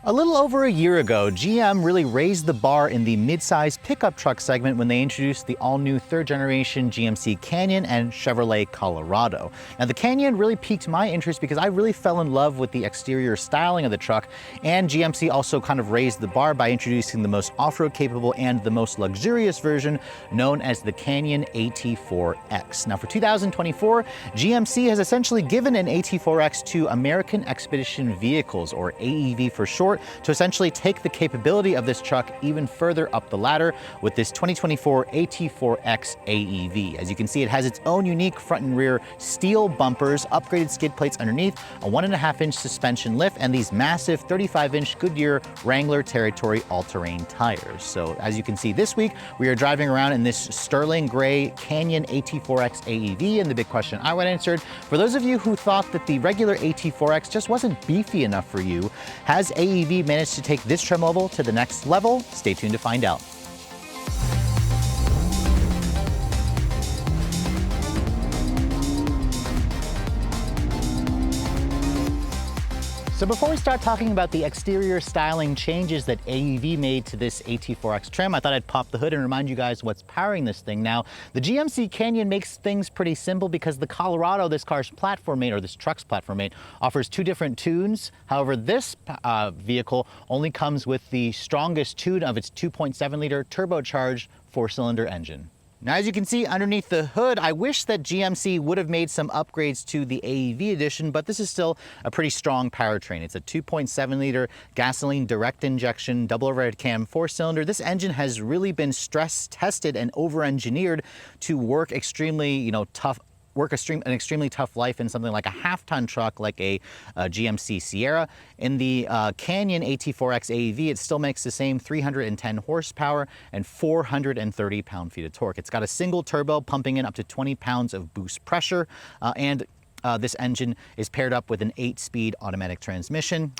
A little over a year ago, GM really raised the bar in the midsize pickup truck segment when they introduced the all-new third-generation GMC Canyon and Chevrolet Colorado. Now, the Canyon really piqued my interest because I really fell in love with the exterior styling of the truck, and GMC also kind of raised the bar by introducing the most off-road capable and the most luxurious version, known as the Canyon AT4X. Now, for 2024, GMC has essentially given an AT4X to American Expedition Vehicles, or AEV for short, to essentially take the capability of this truck even further up the ladder with this 2024 AT4X AEV. As you can see, it has its own unique front and rear steel bumpers, upgraded skid plates underneath, a 1.5-inch suspension lift, and these massive 35-inch Goodyear Wrangler Territory all-terrain tires. So as you can see this week, we are driving around in this sterling gray Canyon AT4X AEV, and the big question I would answer, for those of you who thought that the regular AT4X just wasn't beefy enough for you, has AEV managed to take this trim level to the next level? Stay tuned to find out. So before we start talking about the exterior styling changes that AEV made to this AT4X trim, I thought I'd pop the hood and remind you guys what's powering this thing. Now, the GMC Canyon makes things pretty simple because the Colorado, this car's platform mate, or this truck's platform mate, offers two different tunes. However, this vehicle only comes with the strongest tune of its 2.7-liter turbocharged 4-cylinder engine. Now, as you can see underneath the hood, I wish that GMC would have made some upgrades to the AEV edition, but this is still a pretty strong powertrain. It's a 2.7-liter gasoline direct injection, double overhead cam 4-cylinder. This engine has really been stress tested and over-engineered to work extremely, tough. An extremely tough life in something like a half-ton truck like a GMC Sierra. In the Canyon AT4X AEV, it still makes the same 310 horsepower and 430 pound-feet of torque. It's got a single turbo pumping in up to 20 pounds of boost pressure, and this engine is paired up with an 8-speed automatic transmission.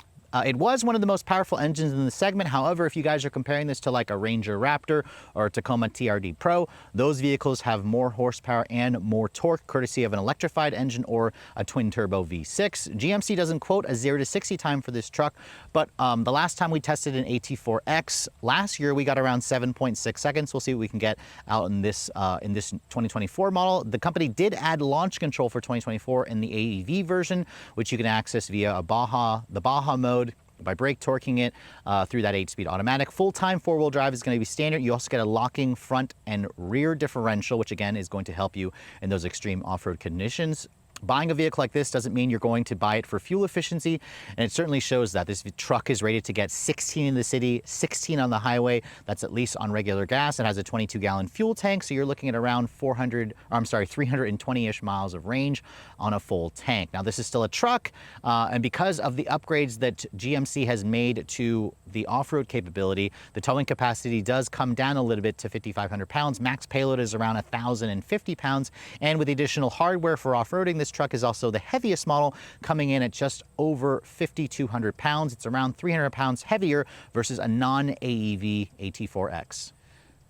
It was one of the most powerful engines in the segment. However, if you guys are comparing this to like a Ranger Raptor or a Tacoma TRD Pro, those vehicles have more horsepower and more torque, courtesy of an electrified engine or a twin-turbo V6. GMC doesn't quote a 0 to 60 time for this truck, but the last time we tested an AT4X last year, we got around 7.6 seconds. We'll see what we can get out in this 2024 model. The company did add launch control for 2024 in the AEV version, which you can access via the Baja mode, by brake torquing it through that 8-speed automatic. Full-time 4-wheel drive is going to be standard. You also get a locking front and rear differential, which again is going to help you in those extreme off-road conditions. Buying a vehicle like this doesn't mean you're going to buy it for fuel efficiency, and it certainly shows that. This truck is rated to get 16 in the city, 16 on the highway. That's at least on regular gas. It has a 22-gallon fuel tank, so you're looking at around 320-ish miles of range on a full tank. Now, this is still a truck, and because of the upgrades that GMC has made to the off-road capability, the towing capacity does come down a little bit to 5,500 pounds. Max payload is around 1,050 pounds, and with the additional hardware for off-roading, this truck is also the heaviest model, coming in at just over 5,200 pounds. It's around 300 pounds heavier versus a non-AEV AT4X.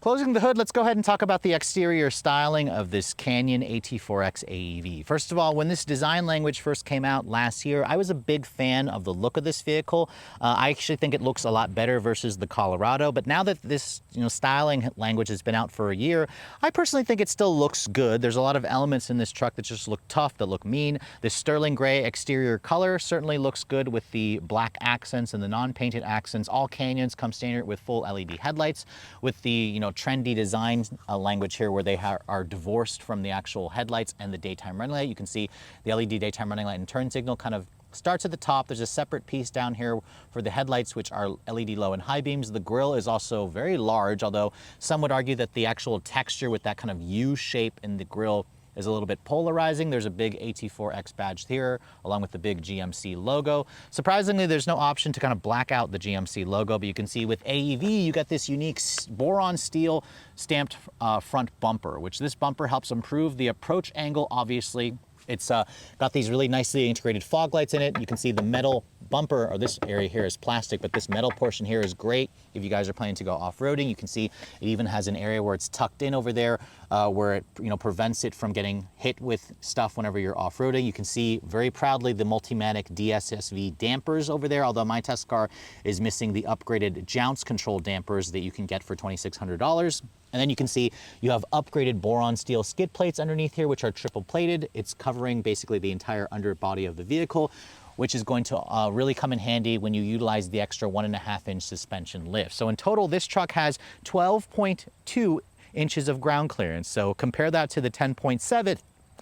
Closing the hood, let's go ahead and talk about the exterior styling of this Canyon AT4X AEV. First of all, when this design language first came out last year, I was a big fan of the look of this vehicle. I actually think it looks a lot better versus the Colorado, but now that this styling language has been out for a year, I personally think it still looks good. There's a lot of elements in this truck that just look tough, that look mean. This sterling gray exterior color certainly looks good with the black accents and the non-painted accents. All Canyons come standard with full LED headlights, with the trendy design language here where they are divorced from the actual headlights and the daytime running light. You can see the LED daytime running light and turn signal kind of starts at the top. There's a separate piece down here for the headlights, which are LED low and high beams. The grille is also very large, although some would argue that the actual texture with that kind of U shape in the grille is a little bit polarizing. There's a big AT4X badge here, along with the big GMC logo. Surprisingly, there's no option to kind of black out the GMC logo, but you can see with AEV, you got this unique boron steel stamped front bumper, which this bumper helps improve the approach angle, obviously, It's got these really nicely integrated fog lights in it. You can see the metal bumper, or this area here is plastic, but this metal portion here is great if you guys are planning to go off-roading. You can see it even has an area where it's tucked in over there, where it prevents it from getting hit with stuff whenever you're off-roading. You can see very proudly the Multimatic DSSV dampers over there, although my test car is missing the upgraded jounce control dampers that you can get for $2,600. And then you can see you have upgraded boron steel skid plates underneath here, which are triple plated. It's covering basically the entire underbody of the vehicle, which is going to really come in handy when you utilize the extra 1.5-inch suspension lift. So in total, this truck has 12.2 inches of ground clearance. So compare that to the 10.7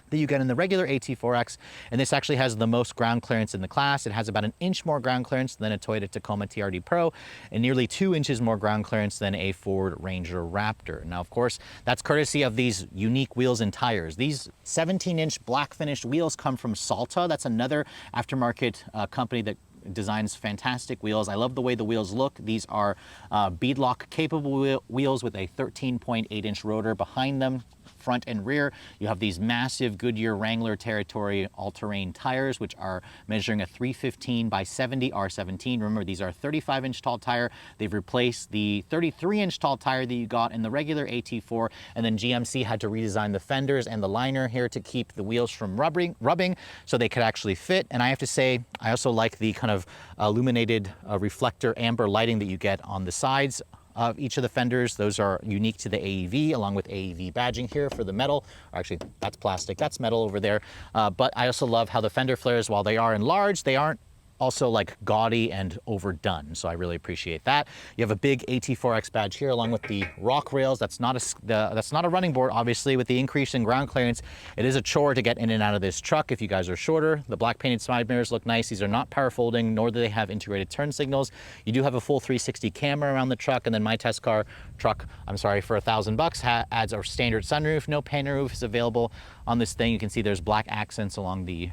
that you get in the regular AT4X, and this actually has the most ground clearance in the class. It has about 1 inch more ground clearance than a Toyota Tacoma TRD Pro, and nearly 2 inches more ground clearance than a Ford Ranger Raptor. Now, of course, that's courtesy of these unique wheels and tires. These 17-inch black finished wheels come from Salta. That's another aftermarket company that designs fantastic wheels. I love the way the wheels look. These are beadlock capable wheels with a 13.8-inch rotor behind them, front and rear. You have these massive Goodyear Wrangler Territory all-terrain tires, which are measuring a 315 by 70 R17. Remember, these are a 35-inch tall tire. They've replaced the 33-inch tall tire that you got in the regular AT4, and then GMC had to redesign the fenders and the liner here to keep the wheels from rubbing so they could actually fit. And I have to say, I also like the kind of illuminated reflector amber lighting that you get on the sides of each of the fenders. Those are unique to the AEV, along with AEV badging here for the metal. Actually, that's plastic, that's metal over there. But I also love how the fender flares, while they are enlarged, they aren't also like gaudy and overdone. So I really appreciate that. You have a big AT4X badge here along with the rock rails. That's not a running board, obviously. With the increase in ground clearance, it is a chore to get in and out of this truck if you guys are shorter. The black painted side mirrors look nice. These are not power folding, nor do they have integrated turn signals. You do have a full 360 camera around the truck, and then my test car truck, I'm sorry, for $1,000 adds a standard sunroof. No pan roof is available on this thing. You can see there's black accents along the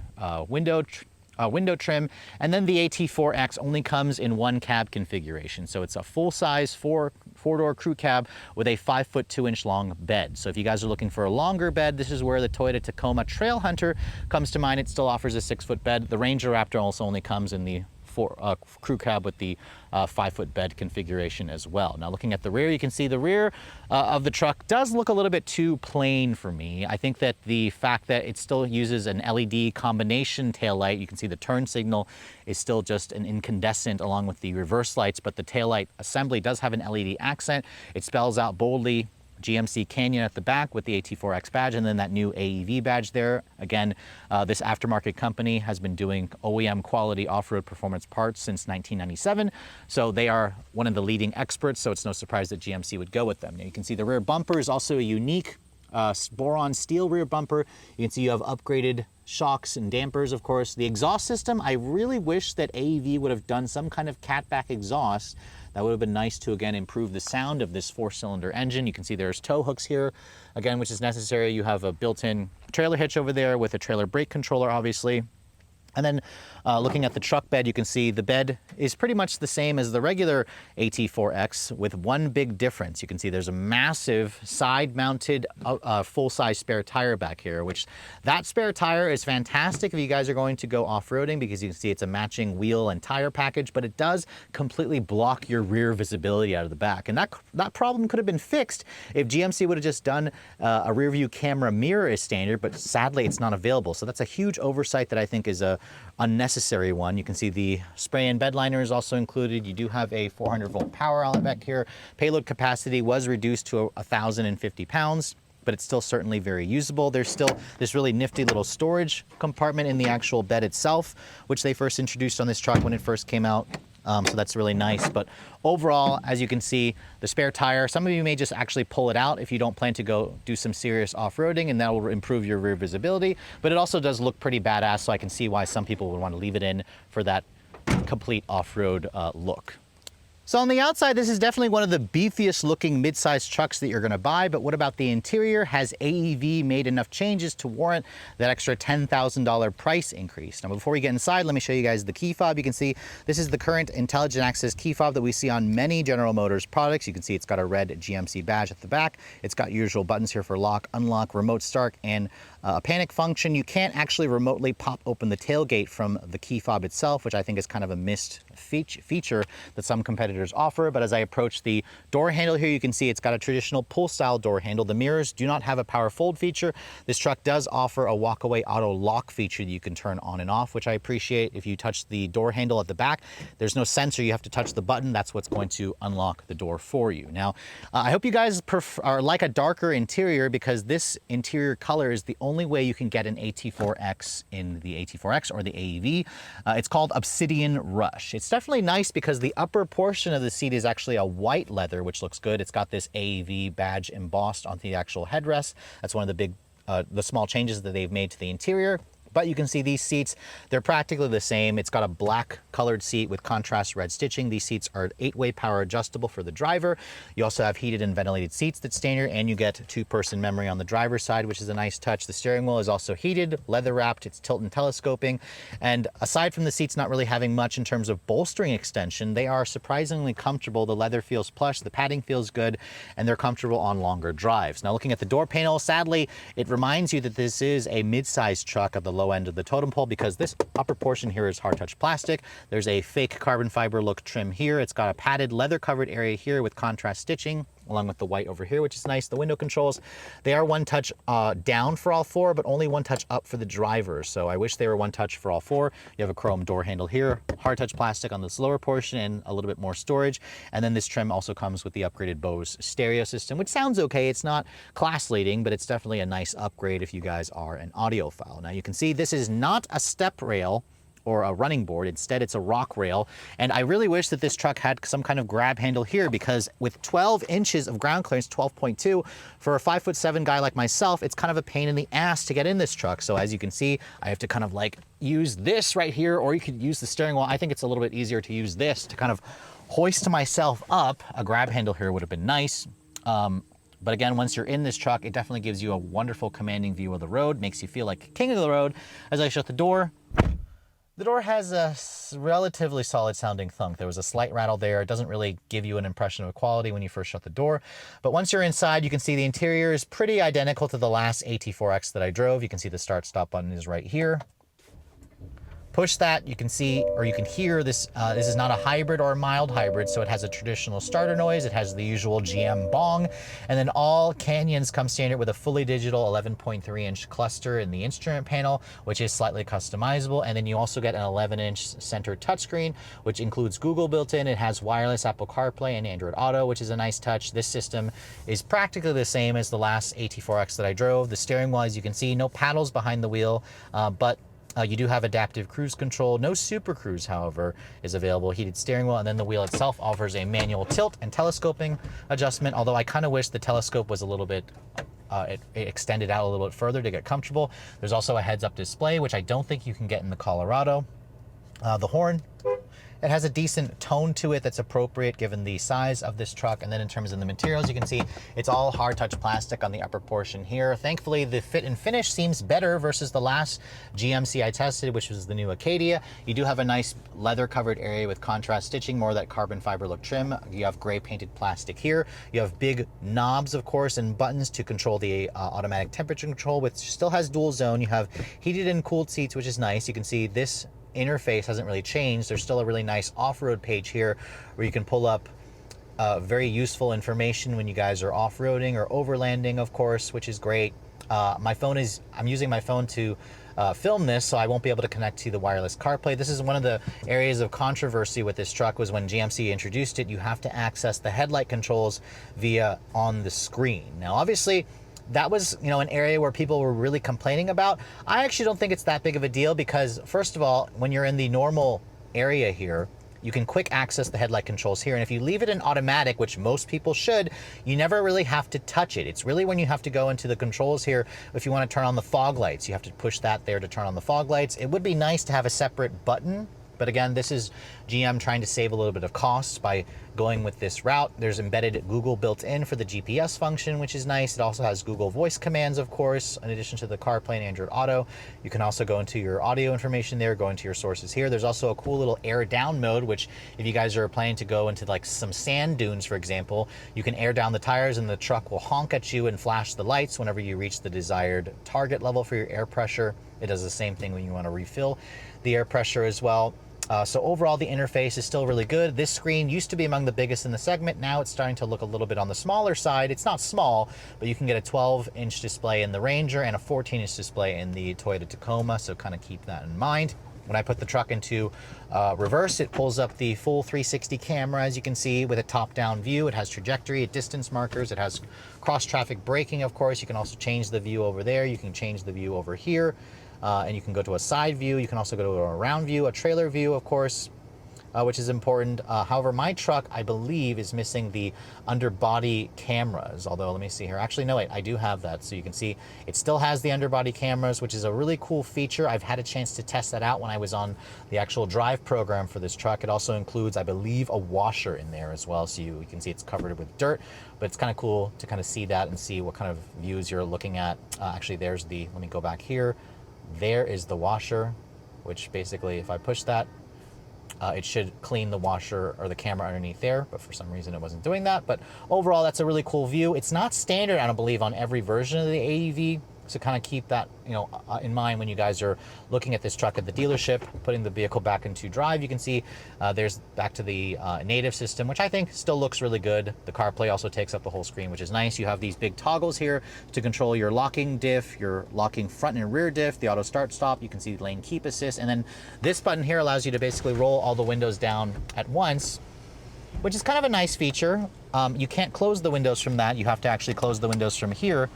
window trim, and then the AT4X only comes in one cab configuration. So it's a full-size four-door crew cab with a 5'2" 2-inch long bed. So if you guys are looking for a longer bed, this is where the Toyota Tacoma Trailhunter comes to mind. It still offers a 6-foot bed. The Ranger Raptor also only comes in the crew cab with the 5-foot bed configuration as well. Now, looking at the rear, you can see the rear of the truck does look a little bit too plain for me. I think that the fact that it still uses an LED combination taillight, you can see the turn signal is still just an incandescent along with the reverse lights, but the taillight assembly does have an LED accent. It spells out boldly GMC Canyon at the back with the AT4X badge, and then that new AEV badge there. Again, this aftermarket company has been doing OEM quality off-road performance parts since 1997, so they are one of the leading experts, so it's no surprise that GMC would go with them. Now you can see the rear bumper is also a unique boron steel rear bumper. You can see you have upgraded shocks and dampers, of course. The exhaust system, I really wish that AEV would have done some kind of catback exhaust. That would have been nice to, again, improve the sound of this 4-cylinder engine. You can see there's tow hooks here, again, which is necessary. You have a built-in trailer hitch over there with a trailer brake controller, obviously. And then looking at the truck bed, you can see the bed is pretty much the same as the regular AT4X with one big difference. You can see there's a massive side-mounted full-size spare tire back here, which that spare tire is fantastic if you guys are going to go off-roading, because you can see it's a matching wheel and tire package, but it does completely block your rear visibility out of the back. And that problem could have been fixed if GMC would have just done a rear view camera mirror as standard, but sadly it's not available. So that's a huge oversight that I think is a unnecessary one. You can see the spray and bed liner is also included. You do have a 400-volt power outlet back here. Payload capacity was reduced to 1,050 pounds, but it's still certainly very usable. There's still this really nifty little storage compartment in the actual bed itself, which they first introduced on this truck when it first came out. So that's really nice. But overall, as you can see, the spare tire, some of you may just actually pull it out if you don't plan to go do some serious off-roading, and that will improve your rear visibility. But it also does look pretty badass, so I can see why some people would want to leave it in for that complete off-road look. So on the outside, this is definitely one of the beefiest looking mid-size trucks that you're gonna buy, but what about the interior? Has AEV made enough changes to warrant that extra $10,000 price increase? Now, before we get inside, let me show you guys the key fob. You can see this is the current Intelligent Access key fob that we see on many General Motors products. You can see it's got a red GMC badge at the back. It's got usual buttons here for lock, unlock, remote start, and a panic function. You can't actually remotely pop open the tailgate from the key fob itself, which I think is kind of a missed feature that some competitors offer. But as I approach the door handle here, you can see it's got a traditional pull style door handle. The mirrors do not have a power fold feature. This truck does offer a walkaway auto lock feature that you can turn on and off, which I appreciate. If you touch the door handle at the back, there's no sensor. You have to touch the button. That's what's going to unlock the door for you. Now, I hope you guys like a darker interior, because this interior color is the only way you can get an AT4X in the AT4X or the AEV. It's called Obsidian Rush. It's definitely nice because the upper portion of the seat is actually a white leather, which looks good. It's got this AEV badge embossed onto the actual headrest. That's one of the big, the small changes that they've made to the interior. But you can see these seats, they're practically the same. It's got a black colored seat with contrast red stitching. These seats are 8-way power adjustable for the driver. You also have heated and ventilated seats that's standard, and you get 2-person memory on the driver's side, which is a nice touch. The steering wheel is also heated, leather wrapped, it's tilt and telescoping. And aside from the seats not really having much in terms of bolstering extension, they are surprisingly comfortable. The leather feels plush, the padding feels good, and they're comfortable on longer drives. Now, looking at the door panel, sadly, it reminds you that this is a mid-size truck at the low end of the totem pole, because this upper portion here is hard touch plastic. There's a fake carbon fiber look trim here. It's got a padded leather covered area here with contrast stitching, along with the white over here, which is nice. The window controls, they are one touch down for all four, but only one touch up for the driver. So I wish they were one touch for all four. You have a chrome door handle here, hard touch plastic on this lower portion, and a little bit more storage. And then this trim also comes with the upgraded Bose stereo system, which sounds okay. It's not class leading, but it's definitely a nice upgrade if you guys are an audiophile. Now you can see this is not a step rail or a running board. Instead, it's a rock rail. And I really wish that this truck had some kind of grab handle here, because with 12 inches of ground clearance, 12.2, for a 5'7" guy like myself, it's kind of a pain in the ass to get in this truck. So as you can see, I have to kind of like use this right here, or you could use the steering wheel. I think it's a little bit easier to use this to kind of hoist myself up. A grab handle here would have been nice. But again, once you're in this truck, it definitely gives you a wonderful commanding view of the road, makes you feel like king of the road. As I shut the door has a relatively solid sounding thunk. There was a slight rattle there. It doesn't really give you an impression of quality when you first shut the door. But once you're inside, you can see the interior is pretty identical to the last AT4X that I drove. You can see the start stop button is right here. Push that, you can see, or you can hear this. This is not a hybrid or a mild hybrid, so it has a traditional starter noise. It has the usual GM bong, and then all Canyons come standard with a fully digital 11.3-inch cluster in the instrument panel, which is slightly customizable. And then you also get an 11-inch center touchscreen, which includes Google built in. It has wireless Apple CarPlay and Android Auto, which is a nice touch. This system is practically the same as the last AT4X that I drove. The steering wheel, as you can see, no paddles behind the wheel, but you do have adaptive cruise control. No Super Cruise, however, is available. Heated steering wheel, and then the wheel itself offers a manual tilt and telescoping adjustment, although I kind of wish the telescope was a little bit, it extended out a little bit further to get comfortable. There's also a heads-up display, which I don't think you can get in the Colorado. The horn, it has a decent tone to it that's appropriate given the size of this truck. And then in terms of the materials, you can see it's all hard touch plastic on the upper portion here. Thankfully, the fit and finish seems better versus the last GMC I tested, which was the new Acadia. You do have a nice leather covered area with contrast stitching, more of that carbon fiber look trim. You have gray painted plastic here. You have big knobs, of course, and buttons to control the automatic temperature control, which still has dual zone. You have heated and cooled seats, which is nice. You can see this interface hasn't really changed. There's still a really nice off-road page here where you can pull up very useful information when you guys are off-roading or overlanding, of course, which is great. I'm using my phone to film this, so I won't be able to connect to the wireless CarPlay. This is one of the areas of controversy with this truck, was when GMC introduced it, you have to access the headlight controls via on the screen. Now, obviously, that was, an area where people were really complaining about. I actually don't think it's that big of a deal, because first of all, when you're in the normal area here, you can quick access the headlight controls here. And if you leave it in automatic, which most people should, you never really have to touch it. It's really when you have to go into the controls here, if you want to turn on the fog lights, you have to push that there to turn on the fog lights. It would be nice to have a separate button But again, this is GM trying to save a little bit of costs by going with this route. There's embedded Google built in for the GPS function, which is nice. It also has Google voice commands, of course, in addition to the CarPlay and Android Auto. You can also go into your audio information there, go into your sources here. There's also a cool little air down mode, which if you guys are planning to go into like some sand dunes, for example, you can air down the tires and the truck will honk at you and flash the lights whenever you reach the desired target level for your air pressure. It does the same thing when you want to refill the air pressure as well. So overall, the interface is still really good. This screen used to be among the biggest in the segment. Now it's starting to look a little bit on the smaller side. It's not small, but you can get a 12-inch display in the Ranger and a 14-inch display in the Toyota Tacoma, so kind of keep that in mind. When I put the truck into reverse, it pulls up the full 360 camera, as you can see, with a top-down view. It has trajectory, distance markers, it has cross-traffic braking, of course. You can also change the view over there. You can change the view over here. And you can go to a side view. You can also go to a round view, a trailer view, of course, which is important. However, my truck, I believe, is missing the underbody cameras. Although, let me see here. Actually, no, wait, I do have that. So you can see it still has the underbody cameras, which is a really cool feature. I've had a chance to test that out when I was on the actual drive program for this truck. It also includes, I believe, a washer in there as well. So you can see it's covered with dirt, but it's kind of cool to kind of see that and see what kind of views you're looking at. Actually, there's the, let me go back here. There is the washer, which basically, if I push that, it should clean the washer or the camera underneath there, but for some reason it wasn't doing that. But overall, that's a really cool view. It's not standard, I don't believe, on every version of the AEV. So kind of keep that, in mind when you guys are looking at this truck at the dealership, putting the vehicle back into drive. You can see there's back to the native system, which I think still looks really good. The CarPlay also takes up the whole screen, which is nice. You have these big toggles here to control your locking diff, your locking front and rear diff, the auto start stop. You can see lane keep assist. And then this button here allows you to basically roll all the windows down at once, which is kind of a nice feature. You can't close the windows from that. You have to actually close the windows from here.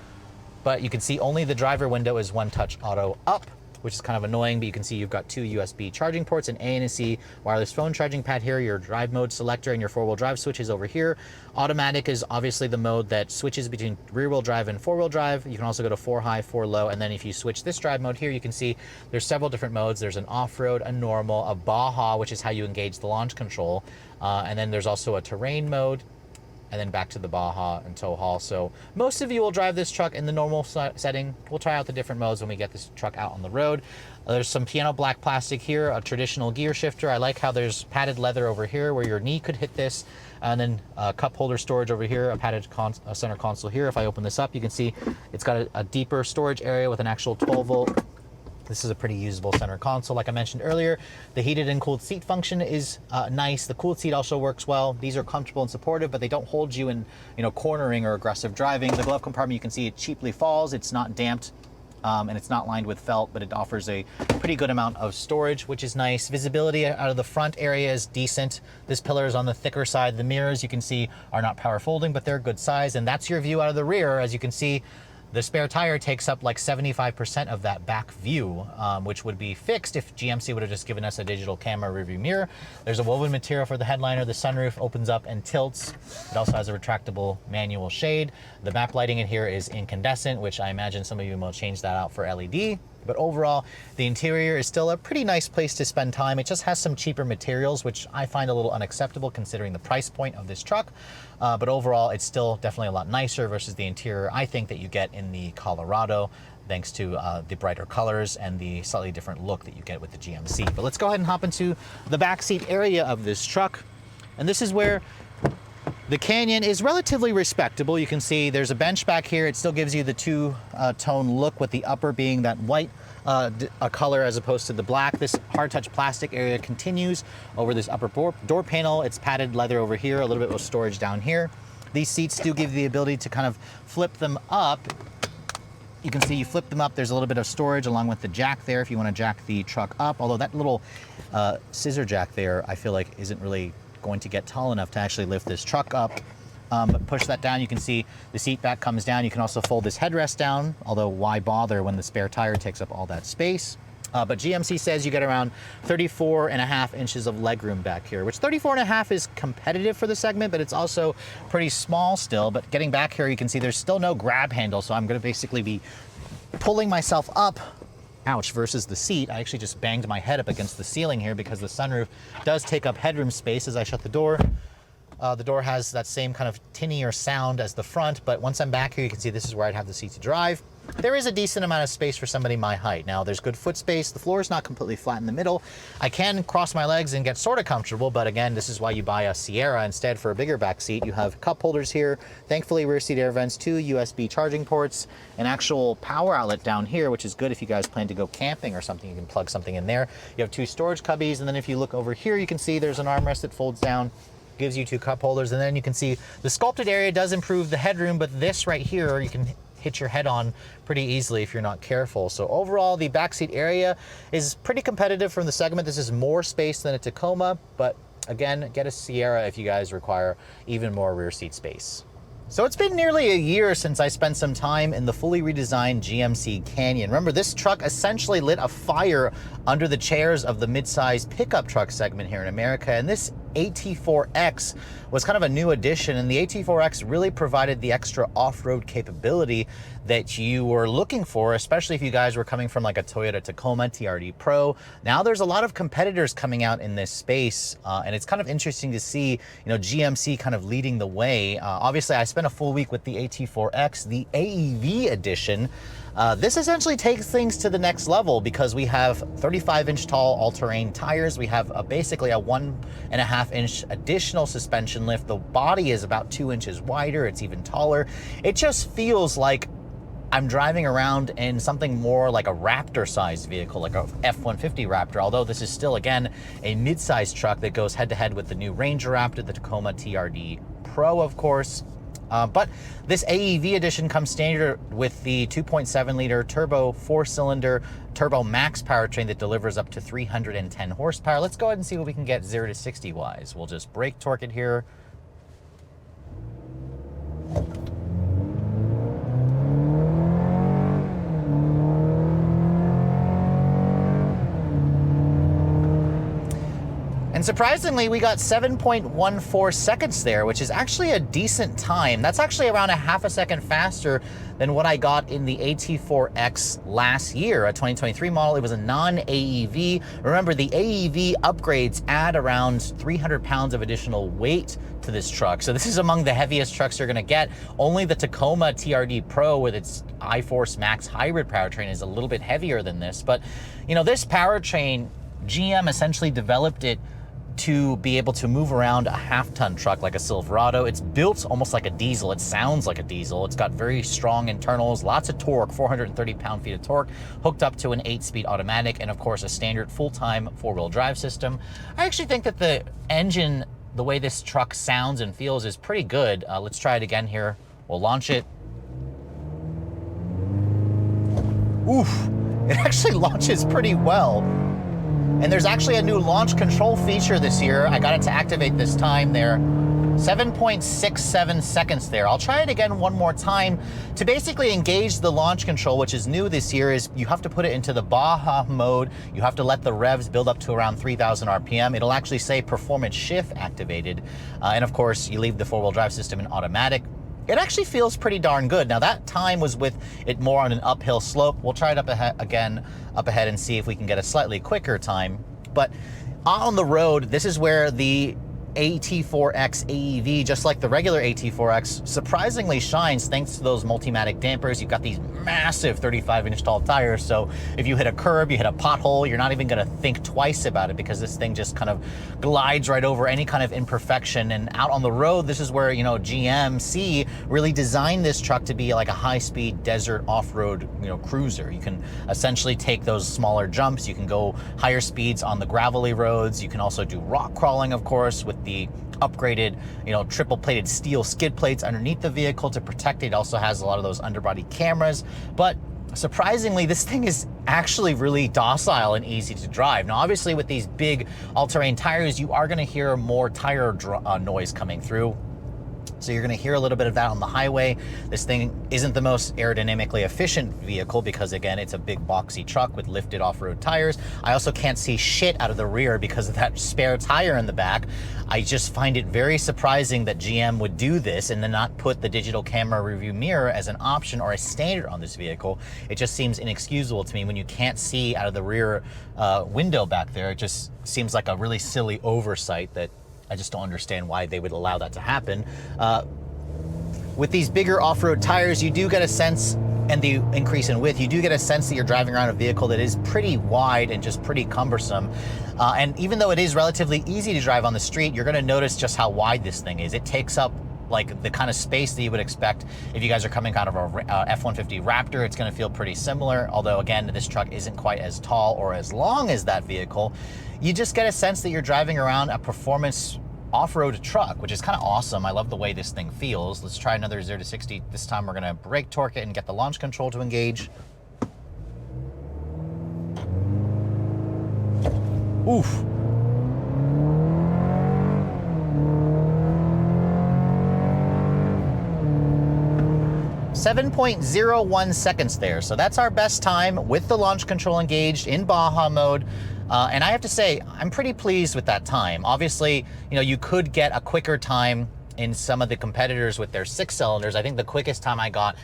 But you can see only the driver window is one touch auto up, which is kind of annoying, but you can see you've got two USB charging ports, an A and a C wireless phone charging pad here, your drive mode selector, and your four-wheel drive switches over here. Automatic is obviously the mode that switches between rear-wheel drive and four-wheel drive. You can also go to 4 high, 4 low, and then if you switch this drive mode here, you can see there's several different modes. There's an off-road, a normal, a Baja, which is how you engage the launch control, and then there's also a terrain mode, and then back to the Baja and tow haul. So most of you will drive this truck in the normal setting. We'll try out the different modes when we get this truck out on the road. There's some piano black plastic here, a traditional gear shifter. I like how there's padded leather over here where your knee could hit this, and then cup holder storage over here, a padded center console here. If I open this up, you can see it's got a deeper storage area with an actual 12-volt. This is a pretty usable center console. Like I mentioned earlier, the heated and cooled seat function is nice. The cooled seat also works well. These are comfortable and supportive, but they don't hold you in, cornering or aggressive driving. The glove compartment, you can see it cheaply falls. It's not damped, and it's not lined with felt, but it offers a pretty good amount of storage, which is nice. Visibility out of the front area is decent. This pillar is on the thicker side. The mirrors, you can see, are not power folding, but they're good size, and that's your view out of the rear. As you can see, the spare tire takes up like 75% of that back view, which would be fixed if GMC would have just given us a digital camera rearview mirror. There's a woven material for the headliner. The sunroof opens up and tilts. It also has a retractable manual shade. The map lighting in here is incandescent, which I imagine some of you will change that out for LED. But overall, the interior is still a pretty nice place to spend time. It just has some cheaper materials, which I find a little unacceptable considering the price point of this truck. But overall, it's still definitely a lot nicer versus the interior I think that you get in the Colorado, thanks to the brighter colors and the slightly different look that you get with the GMC. But let's go ahead and hop into the backseat area of this truck. And this is where the Canyon is relatively respectable. You can see there's a bench back here. It still gives you the two-tone look, with the upper being that white color as opposed to the black. This hard touch plastic area continues over this upper door panel. It's padded leather over here, a little bit of storage down here. These seats do give you the ability to kind of flip them up. You can see you flip them up. There's a little bit of storage along with the jack there if you want to jack the truck up. Although that little scissor jack there, I feel like isn't really going to get tall enough to actually lift this truck up. But push that down, you can see the seat back comes down. You can also fold this headrest down, although why bother when the spare tire takes up all that space. But GMC says you get around 34.5 inches of legroom back here, which 34.5 is competitive for the segment, but it's also pretty small still. But getting back here, you can see there's still no grab handle, so I'm gonna basically be pulling myself up ouch, versus the seat. I actually just banged my head up against the ceiling here because the sunroof does take up headroom space as I shut the door. The door has that same kind of tinnier sound as the front, but once I'm back here, you can see this is where I'd have the seat to drive. There is a decent amount of space for somebody my height. Now, there's good foot space. The floor is not completely flat in the middle. I can cross my legs and get sort of comfortable, but again, this is why you buy a Sierra instead for a bigger back seat. You have cup holders here, thankfully rear seat air vents, 2 USB charging ports, an actual power outlet down here, which is good if you guys plan to go camping or something. You can plug something in there. You have 2 storage cubbies, and then if you look over here, you can see there's an armrest that folds down, gives you 2 cup holders, and then you can see the sculpted area does improve the headroom, but this right here, you can hit your head on pretty easily if you're not careful. So overall, the backseat area is pretty competitive from the segment. This is more space than a Tacoma, but again, get a Sierra if you guys require even more rear seat space. So it's been nearly a year since I spent some time in the fully redesigned GMC Canyon. Remember, this truck essentially lit a fire under the chairs of the midsize pickup truck segment here in America, and this AT4X was kind of a new addition, and the AT4X really provided the extra off-road capability that you were looking for, especially if you guys were coming from like a Toyota Tacoma TRD Pro. Now there's a lot of competitors coming out in this space, and it's kind of interesting to see, you know, GMC kind of leading the way. Obviously, I spent a full week with the AT4X, the AEV edition. This essentially takes things to the next level because we have 35-inch tall all-terrain tires. We have basically a 1.5-inch additional suspension lift. The body is about 2 inches wider. It's even taller. It just feels like I'm driving around in something more like a Raptor-sized vehicle, like a F-150 Raptor, although this is still, again, a mid-sized truck that goes head-to-head with the new Ranger Raptor, the Tacoma TRD Pro, of course. But this AEV edition comes standard with the 2.7-liter turbo 4-cylinder Turbo Max powertrain that delivers up to 310 horsepower. Let's go ahead and see what we can get 0 to 60 wise. We'll just brake torque it here. And surprisingly, we got 7.14 seconds there, which is actually a decent time. That's actually around a half a second faster than what I got in the AT4X last year, a 2023 model. It was a non-AEV. Remember, the AEV upgrades add around 300 pounds of additional weight to this truck. So this is among the heaviest trucks you're gonna get. Only the Tacoma TRD Pro with its iForce Max hybrid powertrain is a little bit heavier than this. But, you know, this powertrain, GM essentially developed it to be able to move around a half-ton truck like a Silverado. It's built almost like a diesel. It sounds like a diesel. It's got very strong internals, lots of torque, 430 pound-feet of torque, hooked up to an 8-speed automatic, and of course a standard full-time 4-wheel drive system. I actually think that the engine, the way this truck sounds and feels, is pretty good. Let's try it again here. We'll launch it. Oof, it actually launches pretty well. And there's actually a new launch control feature this year. I got it to activate this time there. 7.67 seconds there. I'll try it again one more time. To basically engage the launch control, which is new this year, is you have to put it into the Baja mode. You have to let the revs build up to around 3,000 RPM. It'll actually say performance shift activated. And of course, you leave the 4-wheel drive system in automatic. It actually feels pretty darn good. Now that time was with it more on an uphill slope. We'll try it up ahead and see if we can get a slightly quicker time. But on the road, this is where the AT4X AEV, just like the regular AT4X, surprisingly shines thanks to those Multimatic dampers. You've got these massive 35-inch tall tires, so if you hit a curb, you hit a pothole, you're not even gonna think twice about it because this thing just kind of glides right over any kind of imperfection. And out on the road, this is where, you know, GMC really designed this truck to be like a high-speed desert off-road, you know, cruiser. You can essentially take those smaller jumps, you can go higher speeds on the gravelly roads, you can also do rock crawling, of course, with the upgraded, you know, triple-plated steel skid plates underneath the vehicle to protect it. It also has a lot of those underbody cameras. But surprisingly, this thing is actually really docile and easy to drive. Now, obviously, with these big all-terrain tires, you are going to hear more tire noise coming through. So you're going to hear a little bit of that on the highway. This thing isn't the most aerodynamically efficient vehicle because, again, it's a big boxy truck with lifted off-road tires. I also can't see shit out of the rear because of that spare tire in the back. I just find it very surprising that GM would do this and then not put the digital camera review mirror as an option or a standard on this vehicle. It just seems inexcusable to me when you can't see out of the rear window back there. It just seems like a really silly oversight that I just don't understand why they would allow that to happen. With these bigger off-road tires, you do get a sense, and the increase in width, you do get a sense that you're driving around a vehicle that is pretty wide and just pretty cumbersome. And even though it is relatively easy to drive on the street, you're gonna notice just how wide this thing is. It takes up like the kind of space that you would expect if you guys are coming out of a F-150 Raptor. It's gonna feel pretty similar, although again, this truck isn't quite as tall or as long as that vehicle. You just get a sense that you're driving around a performance off-road truck, which is kind of awesome. I love the way this thing feels. Let's try another 0 to 60. This time we're gonna brake torque it and get the launch control to engage. Oof. .01 seconds there. So that's our best time with the launch control engaged in Baja mode. And I have to say, I'm pretty pleased with that time. Obviously, you know, you could get a quicker time in some of the competitors with their 6 cylinders. I think the quickest time I got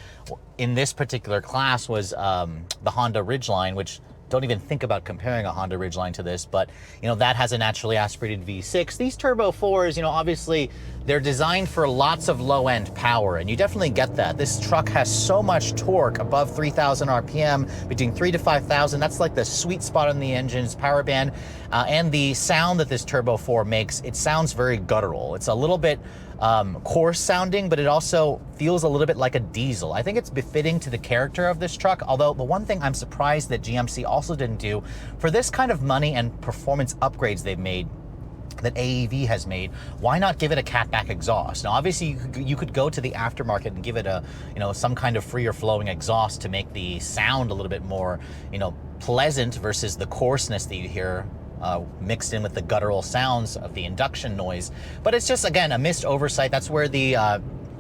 in this particular class was the Honda Ridgeline, which don't even think about comparing a Honda Ridgeline to this, but you know, that has a naturally aspirated V6. These Turbo 4s, you know, obviously they're designed for lots of low-end power, and you definitely get that. This truck has so much torque above 3,000 RPM, between 3 to 5,000. That's like the sweet spot on the engine's power band. And the sound that this Turbo 4 makes, it sounds very guttural. It's a little bit coarse sounding, but it also feels a little bit like a diesel. I think it's befitting to the character of this truck, although the one thing I'm surprised that GMC also didn't do, for this kind of money and performance upgrades they've made, that AEV has made, why not give it a catback exhaust? Now, obviously, you could go to the aftermarket and give it a, you know, some kind of freer flowing exhaust to make the sound a little bit more, you know, pleasant versus the coarseness that you hear mixed in with the guttural sounds of the induction noise. But it's just, again, a missed oversight. That's where the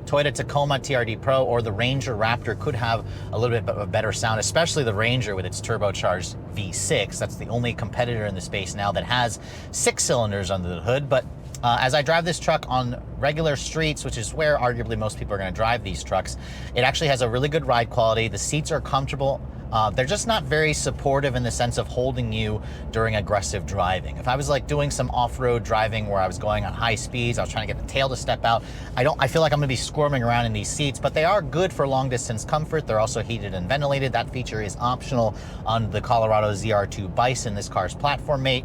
Toyota Tacoma TRD Pro or the Ranger Raptor could have a little bit of a better sound, especially the Ranger with its turbocharged V6. That's the only competitor in the space now that has 6 cylinders under the hood. But as I drive this truck on regular streets, which is where arguably most people are going to drive these trucks, it actually has a really good ride quality. The seats are comfortable. They're just not very supportive in the sense of holding you during aggressive driving. If I was like doing some off-road driving where I was going at high speeds, I was trying to get the tail to step out, I feel like I'm gonna be squirming around in these seats, but they are good for long distance comfort. They're also heated and ventilated. That feature is optional on the Colorado ZR2 Bison, this car's platform mate.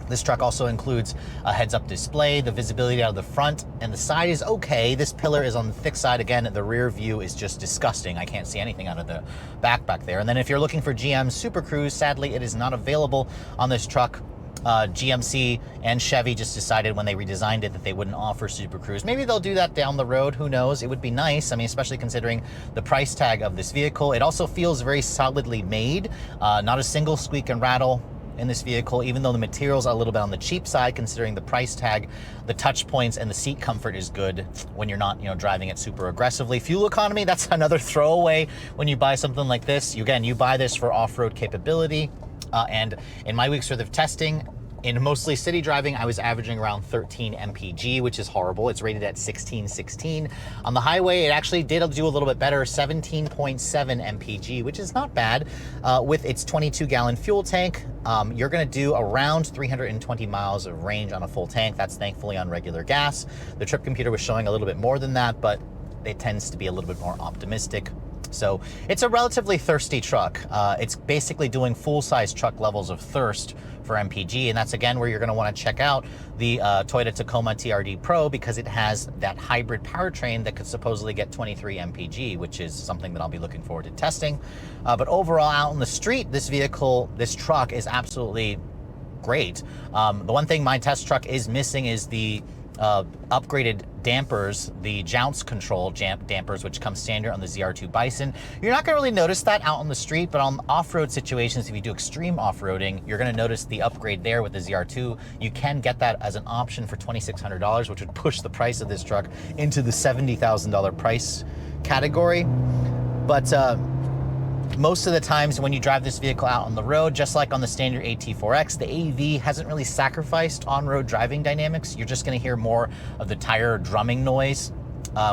This truck also includes a heads-up display. The visibility out of the front and the side is okay. This pillar is on the thick side. Again, the rear view is just disgusting. I can't see anything out of the back there. And then if you're looking for GM Super Cruise, sadly, it is not available on this truck. GMC and Chevy just decided when they redesigned it that they wouldn't offer Super Cruise. Maybe they'll do that down the road. Who knows? It would be nice. I mean, especially considering the price tag of this vehicle. It also feels very solidly made. Not a single squeak and rattle in this vehicle, even though the materials are a little bit on the cheap side considering the price tag. The touch points and the seat comfort is good when you're not, you know, driving it super aggressively. Fuel economy, that's another throwaway when you buy something like this. You buy this for off-road capability. And in my week's worth of testing, in mostly city driving, I was averaging around 13 mpg, which is horrible. It's rated at 1616. On the highway, it actually did do a little bit better, 17.7 mpg, which is not bad. With its 22-gallon fuel tank, you're gonna do around 320 miles of range on a full tank. That's thankfully on regular gas. The trip computer was showing a little bit more than that, but it tends to be a little bit more optimistic. So it's a relatively thirsty truck. It's basically doing full-size truck levels of thirst for MPG, and that's again where you're going to want to check out the Toyota Tacoma TRD Pro, because it has that hybrid powertrain that could supposedly get 23 MPG, which is something that I'll be looking forward to testing. But overall, out on the street, this truck is absolutely great. The one thing my test truck is missing is the upgraded dampers, the jounce control dampers, which come standard on the ZR2 Bison. You're not gonna really notice that out on the street, but on off-road situations, if you do extreme off-roading, you're gonna notice the upgrade there with the ZR2. You can get that as an option for $2,600, which would push the price of this truck into the $70,000 price category. But most of the times when you drive this vehicle out on the road, just like on the standard AT4X, the AEV hasn't really sacrificed on-road driving dynamics. You're just gonna hear more of the tire drumming noise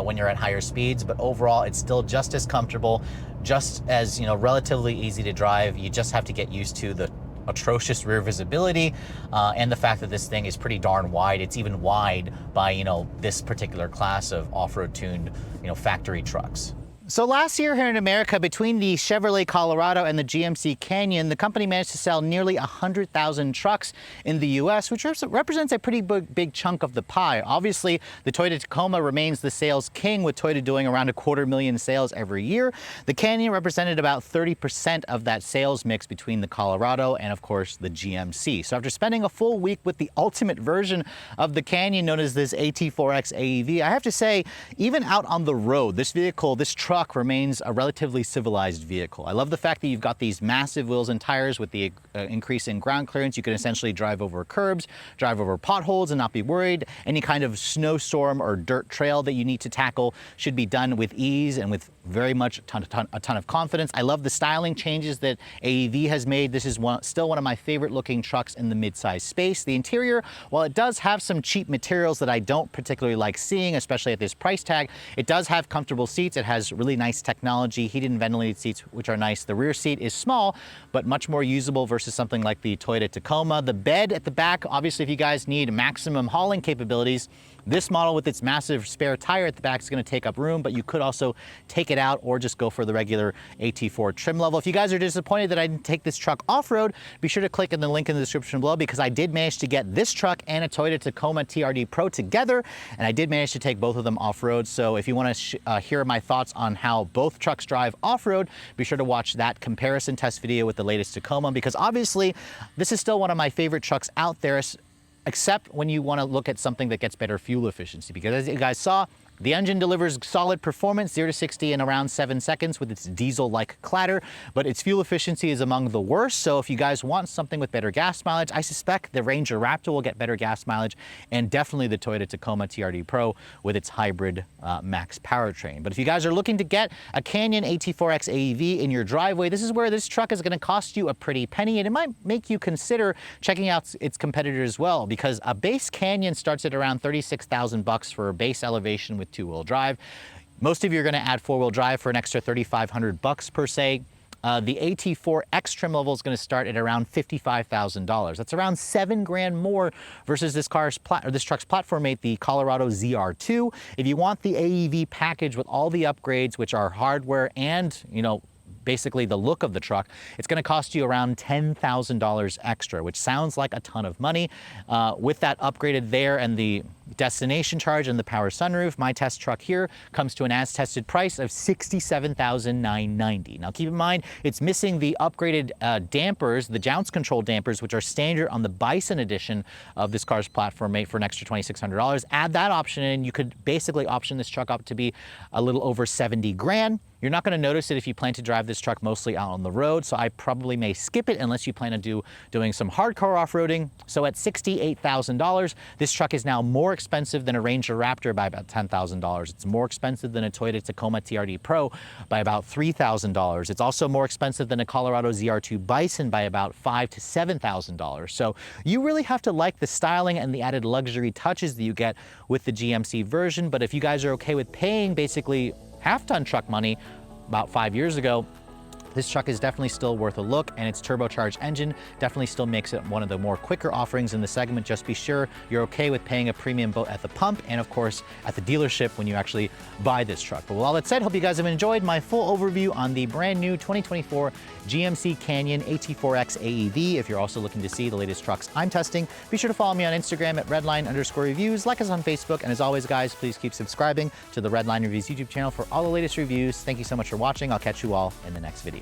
when you're at higher speeds, but overall it's still just as comfortable, just as, you know, relatively easy to drive. You just have to get used to the atrocious rear visibility and the fact that this thing is pretty darn wide. It's even wide by, you know, this particular class of off-road tuned, you know, factory trucks. So last year here in America, between the Chevrolet Colorado and the GMC Canyon, the company managed to sell nearly 100,000 trucks in the US, which represents a pretty big chunk of the pie. Obviously, the Toyota Tacoma remains the sales king, with Toyota doing around 250,000 sales every year. The Canyon represented about 30% of that sales mix between the Colorado and, of course, the GMC. So after spending a full week with the ultimate version of the Canyon, known as this AT4X AEV, I have to say, even out on the road, this vehicle, this truck, remains a relatively civilized vehicle. I love the fact that you've got these massive wheels and tires with the increase in ground clearance. You can essentially drive over curbs, drive over potholes and not be worried. Any kind of snowstorm or dirt trail that you need to tackle should be done with ease and with very much a ton of confidence. I love the styling changes that AEV has made. This is still one of my favorite looking trucks in the midsize space. The interior, while it does have some cheap materials that I don't particularly like seeing, especially at this price tag, it does have comfortable seats. It has really nice technology, heated and ventilated seats, which are nice. The rear seat is small, but much more usable versus something like the Toyota Tacoma. The bed at the back, obviously, if you guys need maximum hauling capabilities, this model with its massive spare tire at the back is going to take up room, but you could also take it out or just go for the regular AT4 trim level. If you guys are disappointed that I didn't take this truck off-road, be sure to click in the link in the description below, because I did manage to get this truck and a Toyota Tacoma TRD Pro together, and I did manage to take both of them off-road. So if you want to hear my thoughts on how both trucks drive off-road, be sure to watch that comparison test video with the latest Tacoma, because obviously this is still one of my favorite trucks out there, except when you want to look at something that gets better fuel efficiency, because as you guys saw, the engine delivers solid performance, 0 to 60 in around 7 seconds with its diesel-like clatter, but its fuel efficiency is among the worst. So if you guys want something with better gas mileage, I suspect the Ranger Raptor will get better gas mileage, and definitely the Toyota Tacoma TRD Pro with its hybrid max powertrain. But if you guys are looking to get a Canyon AT4X AEV in your driveway, this is where this truck is going to cost you a pretty penny, and it might make you consider checking out its competitor as well, because a base Canyon starts at around $36,000 for a base elevation with two-wheel drive. Most of you are going to add four-wheel drive for an extra $3,500 per se. The AT4X trim level is going to start at around $55,000. That's around $7 grand more versus this truck's platform mate, the Colorado ZR2. If you want the AEV package with all the upgrades, which are hardware and, you know, basically the look of the truck, it's going to cost you around $10,000 extra, which sounds like a ton of money. With that upgraded there and the destination charge and the power sunroof, my test truck here comes to an as-tested price of $67,990. Now keep in mind, it's missing the upgraded dampers, the jounce control dampers, which are standard on the Bison edition of this car's platform mate for an extra $2,600. Add that option in, you could basically option this truck up to be a little over 70 grand. You're not going to notice it if you plan to drive this truck mostly out on the road, so I probably may skip it unless you plan on doing some hardcore off-roading. So at $68,000, this truck is now more expensive than a Ranger Raptor by about $10,000. It's more expensive than a Toyota Tacoma TRD Pro by about $3,000. It's also more expensive than a Colorado ZR2 Bison by about $5,000 to $7,000. So you really have to like the styling and the added luxury touches that you get with the GMC version. But if you guys are okay with paying basically half-ton truck money about 5 years ago, this truck is definitely still worth a look, and its turbocharged engine definitely still makes it one of the more quicker offerings in the segment. Just be sure you're okay with paying a premium both at the pump and of course at the dealership when you actually buy this truck. But with all that said, hope you guys have enjoyed my full overview on the brand new 2024 GMC Canyon AT4X AEV. If you're also looking to see the latest trucks I'm testing, be sure to follow me on Instagram at Redline_reviews, like us on Facebook, and as always guys, please keep subscribing to the Redline Reviews YouTube channel for all the latest reviews. Thank you so much for watching. I'll catch you all in the next video.